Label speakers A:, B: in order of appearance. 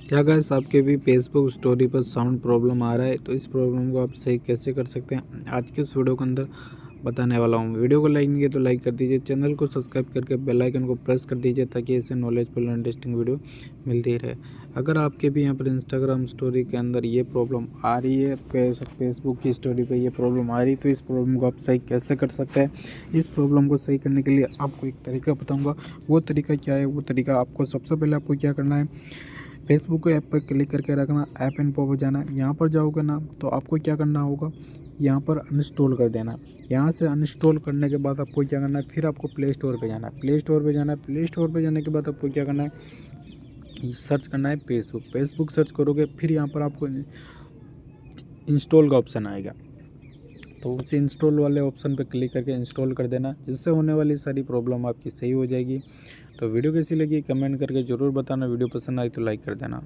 A: क्या गाइस आपके भी फेसबुक स्टोरी पर साउंड प्रॉब्लम आ रहा है, तो इस प्रॉब्लम को आप सही कैसे कर सकते हैं आज के इस वीडियो के अंदर बताने वाला हूँ। वीडियो को लाइक नहीं किया तो लाइक कर दीजिए, चैनल को सब्सक्राइब करके बेल आइकन को प्रेस कर दीजिए ताकि ऐसे नॉलेजफुल और इंटरेस्टिंग वीडियो मिलती रहे। अगर आपके भी यहाँ पर इंस्टाग्राम स्टोरी के अंदर ये प्रॉब्लम आ रही है, फेसबुक की स्टोरी पर ये प्रॉब्लम आ रही है, तो इस प्रॉब्लम को आप सही कैसे कर सकते हैं। इस प्रॉब्लम को सही करने के लिए आपको एक तरीका बताऊँगा। वो तरीका क्या है? वो तरीका आपको सबसे पहले आपको क्या करना है, फेसबुक को ऐप पर क्लिक करके रखना, ऐप इन्फो पर जाना है। यहाँ पर जाओगे ना तो आपको क्या करना होगा, यहाँ पर अनइंस्टॉल कर देना। यहाँ से अनइंस्टॉल करने के बाद आपको क्या करना है, फिर आपको प्ले स्टोर पे जाना है। प्ले स्टोर पे जाना है, प्ले स्टोर पे जाने के बाद आपको क्या करना है, सर्च करना है फेसबुक सर्च करोगे, फिर यहाँ पर आपको इंस्टॉल का ऑप्शन आएगा, तो उस इंस्टॉल वाले ऑप्शन पे क्लिक करके इंस्टॉल कर देना, जिससे होने वाली सारी प्रॉब्लम आपकी सही हो जाएगी। तो वीडियो कैसी लगी कमेंट करके ज़रूर बताना, वीडियो पसंद आई तो लाइक कर देना।